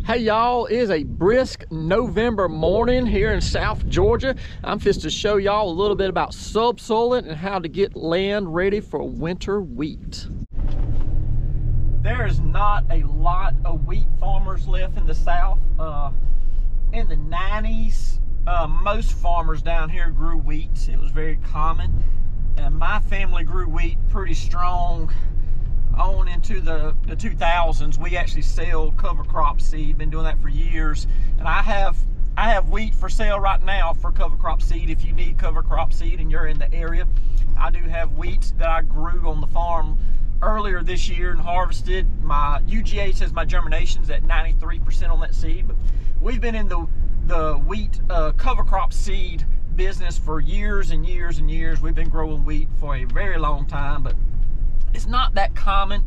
Hey y'all, it is a brisk November morning here in South Georgia. I'm just to show y'all a little bit about subsoiling and how to get land ready for winter wheat. There is not a lot of wheat farmers left in the South. In the 90s, most farmers down here grew wheat. It was very common. And my family grew wheat pretty strong on into the 2000s. We actually sell cover crop seed, been doing that for years. And I have wheat for sale right now for cover crop seed. If you need cover crop seed and you're in the area, I do have wheat that I grew on the farm earlier this year and harvested. My UGA says my germination's at 93% on that seed, but we've been in the wheat cover crop seed business for years and years and years. We've been growing wheat for a very long time, but it's not that common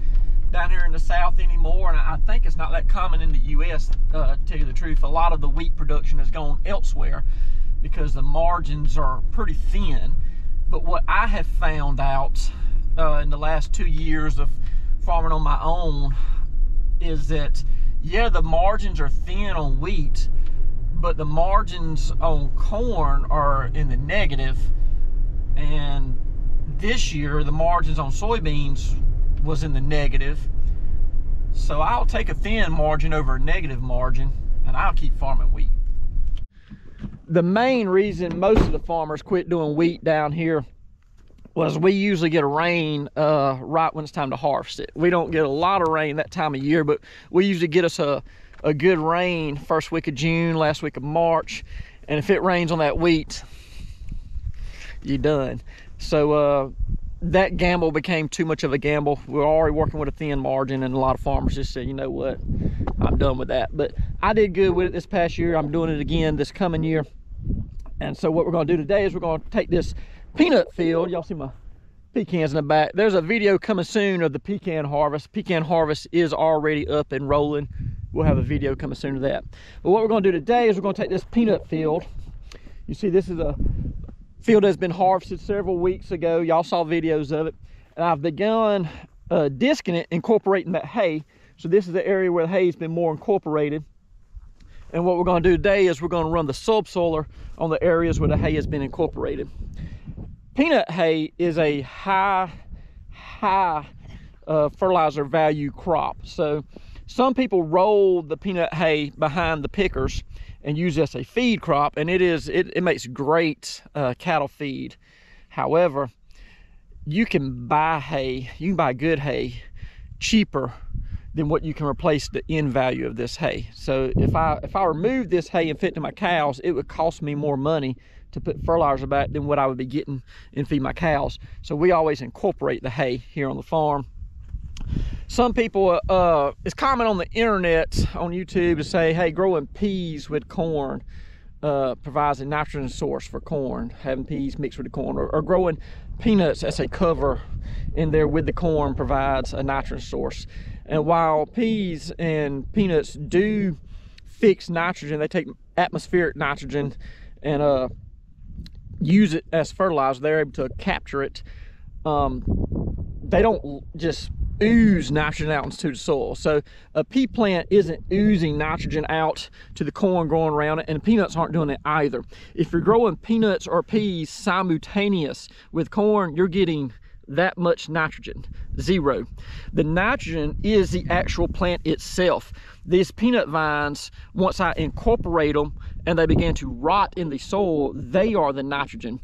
down here in the South anymore, and I think it's not that common in the U.S. To tell you the truth. A lot of the wheat production has gone elsewhere because the margins are pretty thin. But what I have found out in the last 2 years of farming on my own is that, yeah, the margins are thin on wheat, but the margins on corn are in the negative. And this year, the margins on soybeans was in the negative. So I'll take a thin margin over a negative margin, and I'll keep farming wheat. The main reason most of the farmers quit doing wheat down here was we usually get a rain right when it's time to harvest it. We don't get a lot of rain that time of year, but we usually get us a good rain first week of June, last week of March. And if it rains on that wheat, you're done. So that gamble became too much of a gamble. We're already working with a thin margin, and a lot of farmers just said, you know what, I'm done with that. But I did good with it this past year. I'm doing it again this coming year. And so what we're going to do today is we're going to take this peanut field. Y'all see my pecans in the back. There's a video coming soon of the pecan harvest. Pecan harvest is already up and rolling. We'll have a video coming soon of that. But what we're going to do today is we're going to take this peanut field. You see, this is a field that's been harvested several weeks ago. Y'all saw videos of it. And I've begun disking it, incorporating that hay. So this is the area where the hay's been more incorporated. And what we're going to do today is we're going to run the subsoiler on the areas where the hay has been incorporated. Peanut hay is a high fertilizer value crop. So some people roll the peanut hay behind the pickers and use this as a feed crop, and it makes great cattle feed. However, you can buy hay, you can buy good hay cheaper than what you can replace the end value of this hay. So if I remove this hay and fit to my cows, it would cost me more money to put fertilizer back than what I would be getting and feed my cows. So we always incorporate the hay here on the farm. Some people, it's common on the internet, on YouTube, to say, hey, growing peas with corn provides a nitrogen source for corn, having peas mixed with the corn, or growing peanuts as a cover in there with the corn provides a nitrogen source. And while peas and peanuts do fix nitrogen, they take atmospheric nitrogen and use it as fertilizer. They're able to capture it. They don't just ooze nitrogen out into the soil. So a pea plant isn't oozing nitrogen out to the corn growing around it, and peanuts aren't doing it either. If you're growing peanuts or peas simultaneous with corn, you're getting that much nitrogen, zero. The nitrogen is the actual plant itself. These peanut vines, once I incorporate them and they begin to rot in the soil, they are the nitrogen.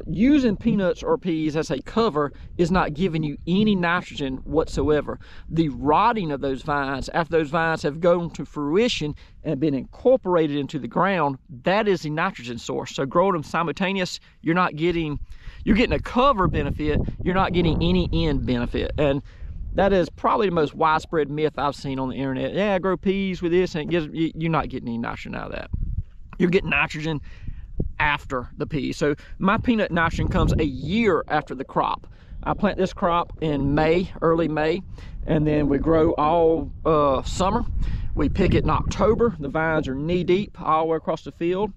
Using peanuts or peas as a cover is not giving you any nitrogen whatsoever. The rotting of those vines, after those vines have gone to fruition and been incorporated into the ground, that is the nitrogen source. So growing them simultaneous, you're getting a cover benefit, you're not getting any end benefit. And that is probably the most widespread myth I've seen on the internet. Yeah, I grow peas with this and it gives, you're not getting any nitrogen out of that. You're getting nitrogen after the pea. So my peanut nitrogen comes a year after the crop. I plant this crop in May, early May, and then we grow all summer. We pick it in October. The vines are knee deep all the way across the field.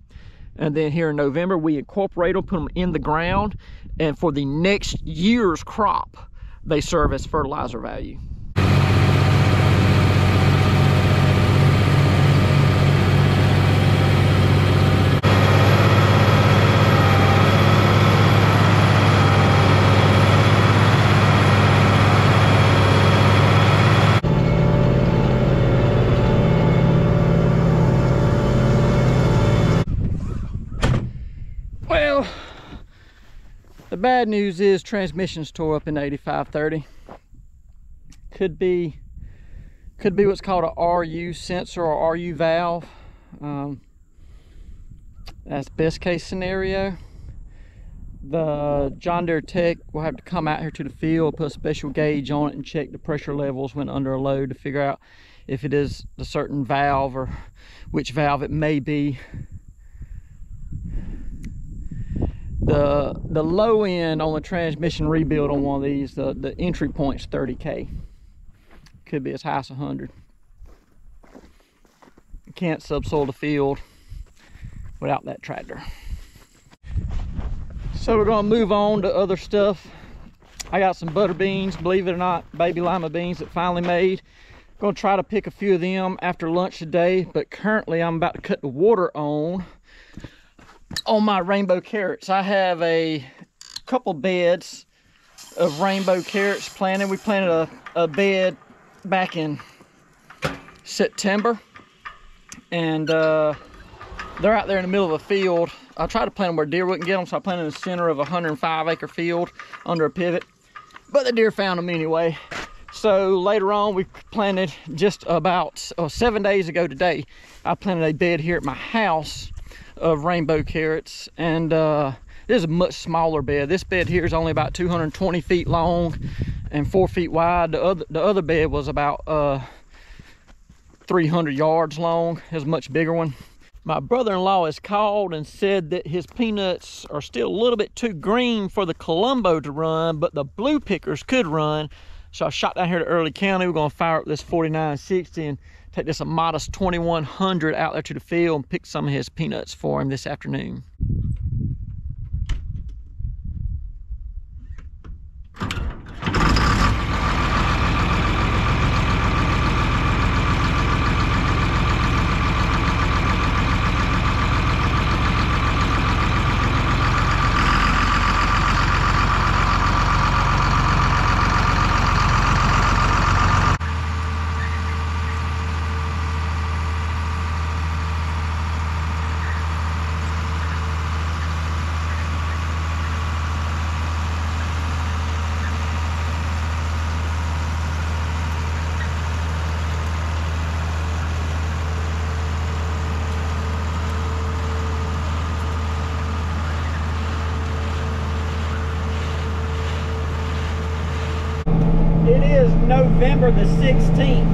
And then here in November, we incorporate them, put them in the ground, and for the next year's crop, they serve as fertilizer value. bad news is transmission's tore up in the 8530. Could be what's called a RU sensor or RU valve. That's best case scenario. The John Deere tech will have to come out here to the field, put a special gauge on it, and check the pressure levels when under a load to figure out if it is a certain valve or which valve it may be. The low end on the transmission rebuild on one of these, the entry point's 30K. Could be as high as 100. You can't subsoil the field without that tractor. So we're gonna move on to other stuff. I got some butter beans, believe it or not, baby lima beans that finally made. Gonna try to pick a few of them after lunch today, but currently I'm about to cut the water on my rainbow carrots. I have a couple beds of rainbow carrots planted. We planted a bed back in September, and they're out there in the middle of a field. I tried to plant them where deer wouldn't get them, so I planted in the center of a 105-acre field under a pivot, but the deer found them anyway. So later on, we planted just about 7 days ago today, I planted a bed here at my house of rainbow carrots, and this is a much smaller bed. This bed here is only about 220 feet long and 4 feet wide. The other bed was about 300 yards long. It was a much bigger one. My brother-in-law has called and said that his peanuts are still a little bit too green for the Colombo to run, but the blue pickers could run. So I shot down here to Early County. We're gonna fire up this 4960 and take this a modest 2100 out there to the field and pick some of his peanuts for him this afternoon. It is November the 16th,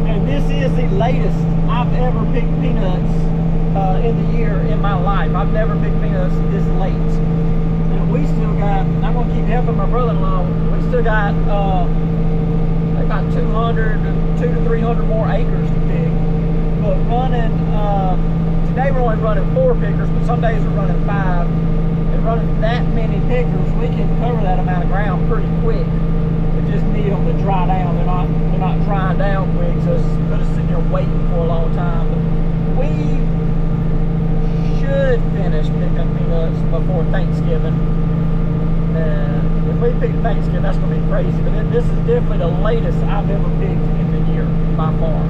and this is the latest I've ever picked peanuts in the year in my life. I've never picked peanuts this late. And we still got, I'm going to keep helping my brother-in-law, we still got about 200 to 300 more acres to pick. But running, today we're only running 4 pickers, but some days we're running 5. And running that many pickers, we can cover that amount of ground pretty quick. Just need them to dry down. They're not drying down quick, so it's put us sitting here waiting for a long time. But we should finish picking peanuts before Thanksgiving. And if we pick Thanksgiving, that's going to be crazy. But this is definitely the latest I've ever picked in the year by far.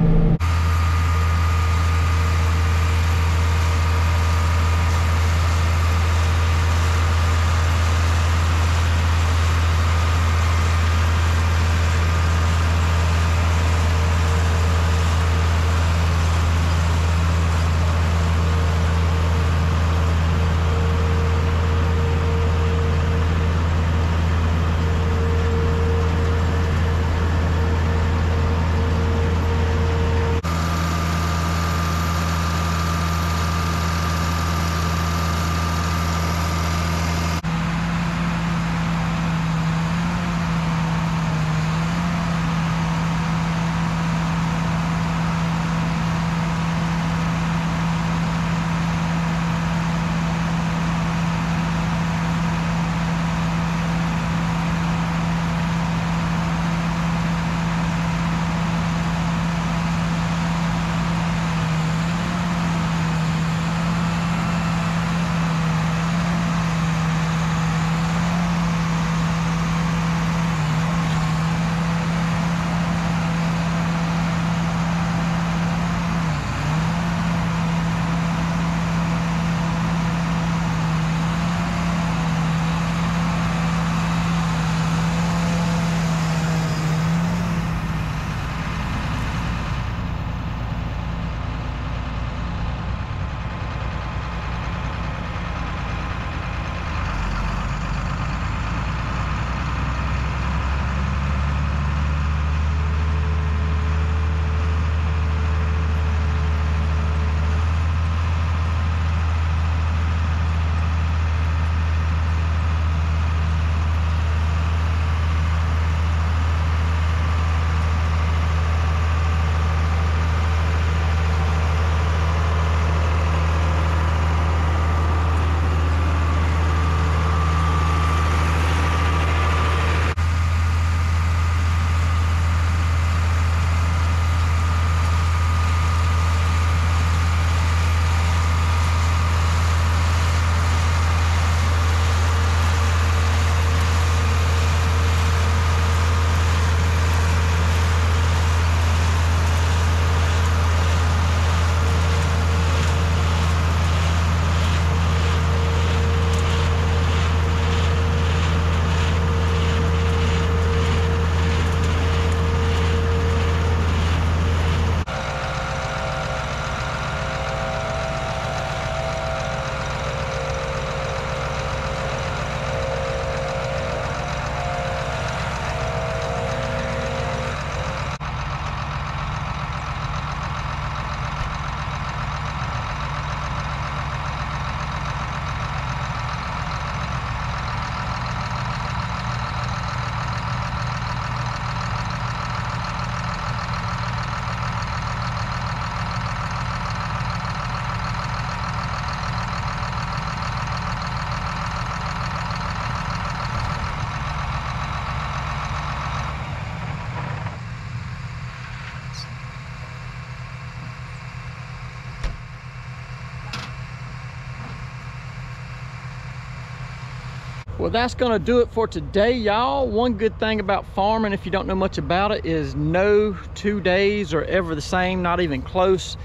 Well, that's gonna do it for today, y'all. One good thing about farming, if you don't know much about it, is no 2 days are ever the same, not even close.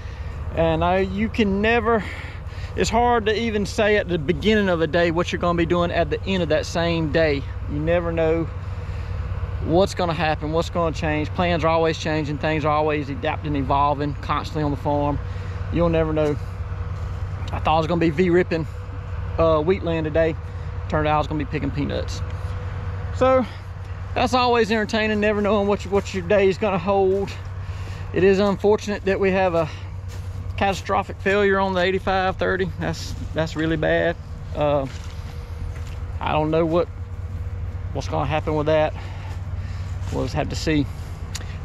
And you can never, it's hard to even say at the beginning of a day what you're gonna be doing at the end of that same day. You never know what's gonna happen, what's gonna change. Plans are always changing, things are always adapting, evolving constantly on the farm. You'll never know. I thought I was gonna be V-ripping wheatland today. Turned out I was gonna be picking peanuts. So that's always entertaining, never knowing what your day is gonna hold. It is unfortunate that we have a catastrophic failure on the 8530. That's really bad. I don't know what's gonna happen with that. We'll just have to see.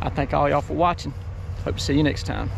I thank all y'all for watching. Hope to see you next time.